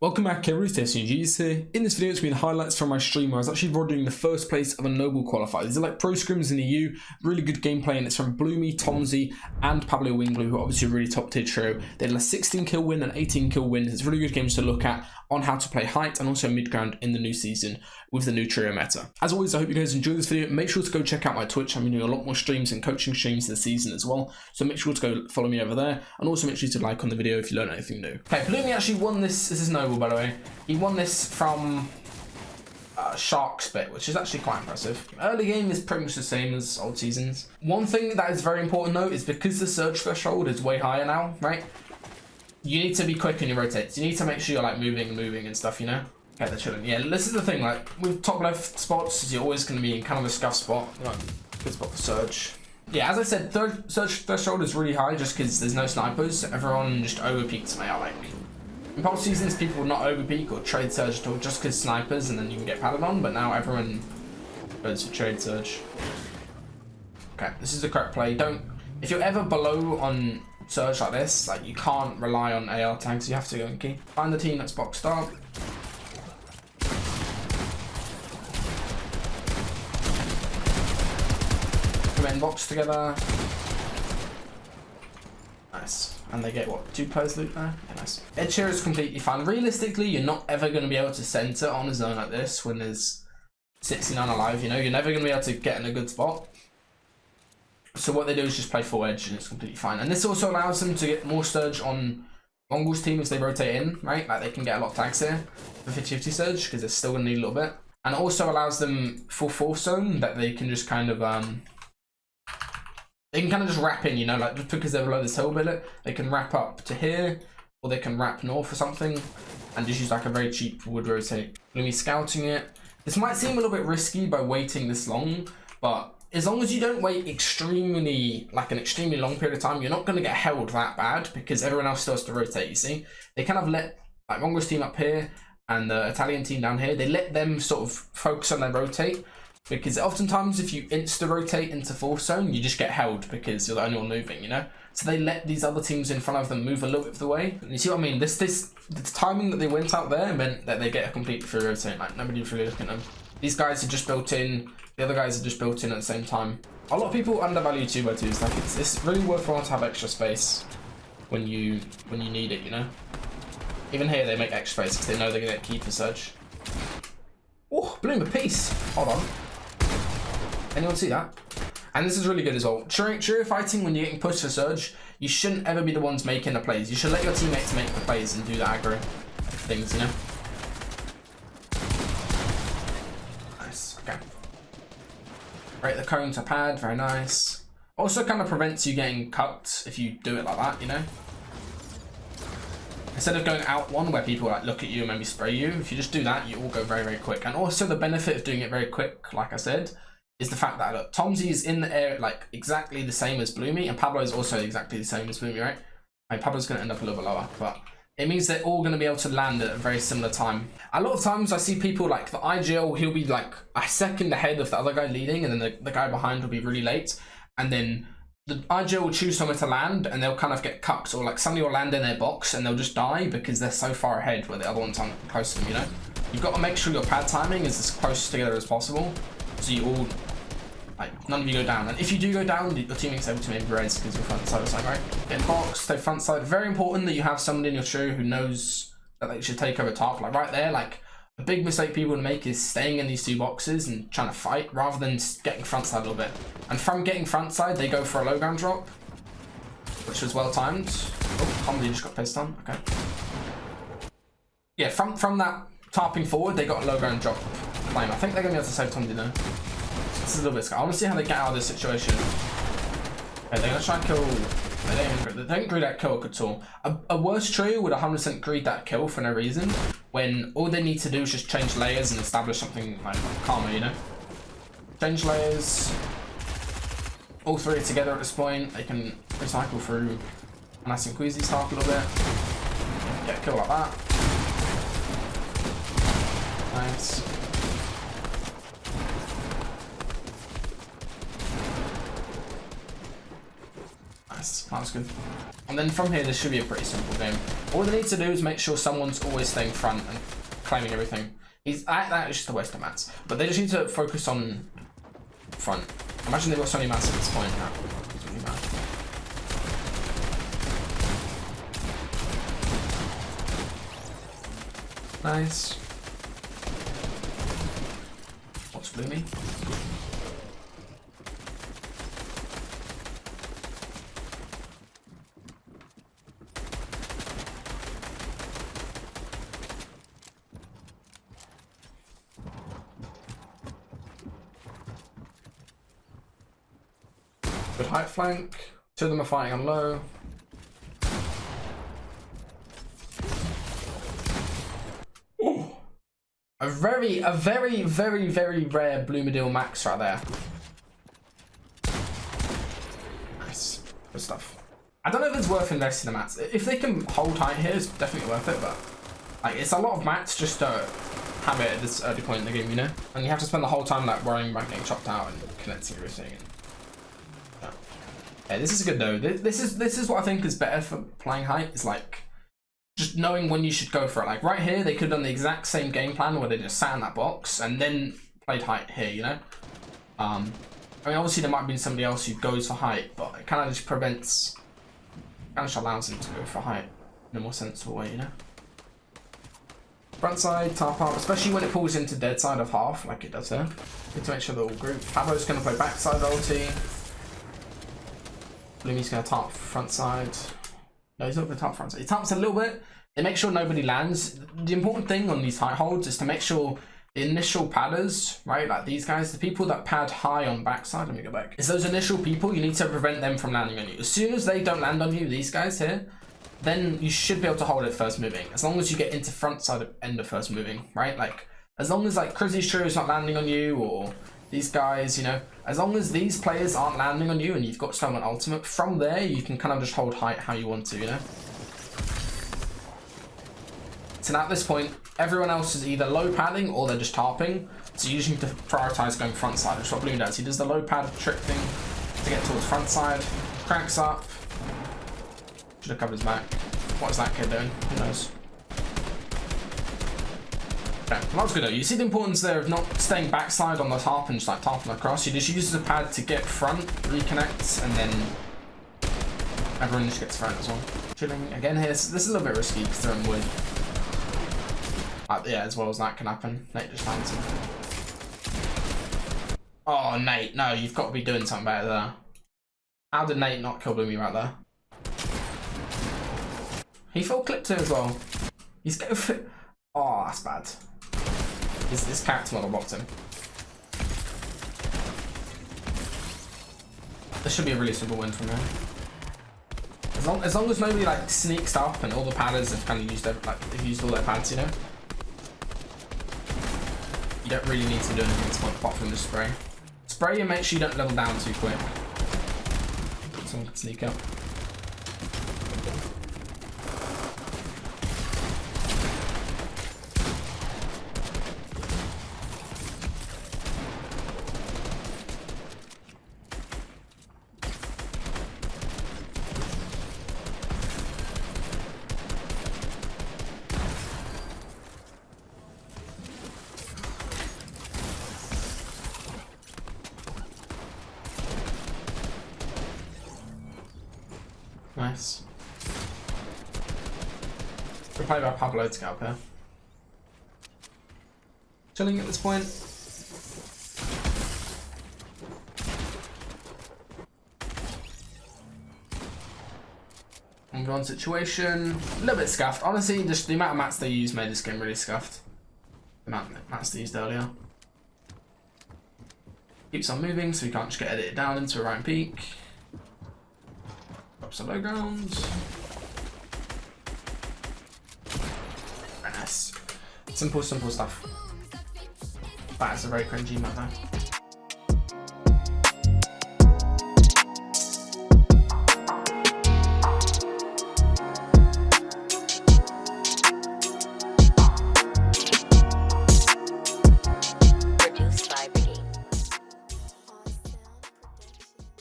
Welcome back everyone, it's DestinysJesus here. In this video it's been highlights from my stream where I was actually VODing the first place of a Noble qualifier. These are like pro scrims in the EU, really good gameplay, and it's from Bloomy, Tomsy and Pablo Wingblue, who are obviously a really top tier trio. They had a 16 kill win and 18 kill win. It's really good games to look at on how to play height and also mid ground in the new season with the new trio meta. As always, I hope you guys enjoyed this video. Make sure to go check out my Twitch. I'm doing a lot more streams and coaching streams this season as well, so make sure to go follow me over there, and also make sure to like on the video if you learn anything new. Okay, Bloomy actually won this. This is Noble, by the way. He won this from Shark Spit, which is actually quite impressive. Early game is pretty much the same as old seasons. One thing that is very important though is because the surge threshold is way higher now, right? You need to be quick in your rotates. You need to make sure you're like moving and stuff, you know? Okay, they're chilling. Yeah, this is the thing, like with top left spots, you're always going to be in kind of a scuff spot. Like, good spot for surge. Yeah, as I said, surge threshold is really high just because there's no snipers. Everyone just overpeaks me, I like. In past seasons, people would not overpeak or trade surge at all just because snipers, and then you can get padded on, but now everyone goes for trade surge. Okay, this is the correct play. If you're ever below on surge like this, like you can't rely on AR tags, you have to go and key. Find the team that's boxed up. Come in box together. Nice. And they get what, 2 players loot there? Yeah, nice. Edge here is completely fine. Realistically, you're not ever going to be able to center on a zone like this when there's 69 alive, you know? You're never going to be able to get in a good spot. So what they do is just play full edge and it's completely fine. And this also allows them to get more surge on Mongol's team as they rotate in, right? Like they can get a lot of tags here for 50-50 surge because they're still going to need a little bit. And it also allows them full force zone that they can just kind of they can kind of just wrap in, you know, like just because they're below this hill billet, they can wrap up to here, or they can wrap north or something, and just use like a very cheap wood rotate. Bloomy scouting it. This might seem a little bit risky by waiting this long, but as long as you don't wait an extremely long period of time, you're not going to get held that bad because everyone else still has to rotate, you see. They kind of let, like Mongol's team up here and the Italian team down here, they let them sort of focus on their rotate. Because oftentimes if you insta-rotate into force zone, you just get held because you're the only one moving, you know? So they let these other teams in front of them move a little bit of the way. And you see what I mean? The timing that they went out there meant that they get a complete free rotate. Like, nobody was really looking at them. These guys are just built in. The other guys are just built in at the same time. A lot of people undervalue 2x2s. Like, it's really worthwhile to have extra space when you need it, you know? Even here, they make extra space because they know they're going to get key for surge. Oh, Bloom a piece. Hold on. Anyone see that? And this is really good as well. Trio fighting, when you're getting pushed for surge, you shouldn't ever be the ones making the plays. You should let your teammates make the plays and do the aggro things, you know? Nice, okay. Break the cone to pad, very nice. Also kind of prevents you getting cucked if you do it like that, you know? Instead of going out one where people like look at you and maybe spray you, if you just do that, you all go very, very quick. And also the benefit of doing it very quick, like I said, is the fact that, look, Tomsy is in the air like exactly the same as Bloomy, and Pablo is also exactly the same as Bloomy, right? I mean, Pablo's going to end up a little bit lower, but it means they're all going to be able to land at a very similar time. A lot of times I see people like the IGL, he'll be like a second ahead of the other guy leading, and then the guy behind will be really late, and then the IGL will choose somewhere to land, and they'll kind of get cucked, or like somebody will land in their box and they'll just die because they're so far ahead where the other one's close to them, you know? You've got to make sure your pad timing is as close together as possible, so you all, like, none of you go down. And if you do go down, your teammate's able to maybe res because you're front side or something, right? Get box, stay front side. Very important that you have someone in your trio who knows that they should take over top. Like right there, like a big mistake people would make is staying in these 2 boxes and trying to fight rather than getting front side a little bit. And from getting front side, they go for a low ground drop, which was well timed. Oh, Tomsy just got pissed on. Okay. Yeah, from that tarping forward, they got a low ground drop claim. I think they're gonna be able to save Tomsy now. This is a little bit scary. I want to see how they get out of this situation. Okay, they're gonna try and kill. They don't greed that kill at all. A worse trio would 100% greed that kill for no reason, when all they need to do is just change layers and establish something like calmer, you know? Change layers. All 3 are together at this point. They can recycle through nice and queasy stuff a little bit. Get a kill like that. Nice. Nice was good. And then from here, this should be a pretty simple game. All they need to do is make sure someone's always staying front and claiming everything. That is just a waste of mats. But they just need to focus on front. Imagine they've got so many mats at this point. No, it's really bad. Nice. What's Bloomy? Good height flank. Two of them are fighting on low. Ooh. A very rare Bloomadil max right there. Nice. Good stuff. I don't know if it's worth investing in mats. If they can hold height here, it's definitely worth it, but like it's a lot of mats just to have it at this early point in the game, you know? And you have to spend the whole time like worrying about getting chopped out and connecting everything. Yeah, this is good though. This is what I think is better for playing height. Is like just knowing when you should go for it. Like right here, they could have done the exact same game plan where they just sat in that box and then played height here. You know, I mean obviously there might have been somebody else who goes for height, but it kind of just prevents, kind of just allows them to go for height in a more sensible way. You know, front side, top half, especially when it pulls into dead side of half like it does here. Need to make sure they're all grouped. Pablo's gonna play backside ulti. Bloomy's going to top front side. No, he's not going to top front side. He taps a little bit. They make sure nobody lands. The important thing on these height holds is to make sure the initial padders, right, like these guys, the people that pad high on backside, let me go back, is those initial people, you need to prevent them from landing on you. As soon as they don't land on you, these guys here, then you should be able to hold it first moving. As long as you get into front side of end of first moving, right? Like, as long as like Crizzy's True is not landing on you, or these guys, you know, as long as these players aren't landing on you and you've got someone ultimate, from there you can kind of just hold height how you want to, you know. So at this point, everyone else is either low padding or they're just tarping. So you usually need to prioritize going front side, which is what Bloom does. He does the low pad trick thing to get towards front side, cranks up. Should have covered his back. What is that kid doing? Who knows? Okay, that was good though. You see the importance there of not staying backside on the tarp and just like tarping across. You just use the pad to get front, reconnect, and then everyone just gets front as well. Chilling again here. This is a little bit risky because they're in wood. Yeah, as well as that can happen. Nate just lands him. Oh, Nate, no, you've got to be doing something better there. How did Nate not kill Bloomy right there? He full clipped him as well. He's going for... Oh, that's bad. This character model blocked him. This should be a really simple win from him. As long as nobody like sneaks up and all the padders have kind of used their, like they've used all their pads, you know. You don't really need to do anything at this point apart from just spray. Spray and make sure you don't level down too quick. Someone can sneak up. Nice. We're playing by Pablo to get up here. Chilling at this point. Move on situation. A little bit scuffed. Honestly, just the amount of mats they used made this game really scuffed. The amount of mats they used earlier. Keeps on moving so you can't just get edited down into a right peak. Some low ground. Very nice. Simple stuff. That is a very cringy map though.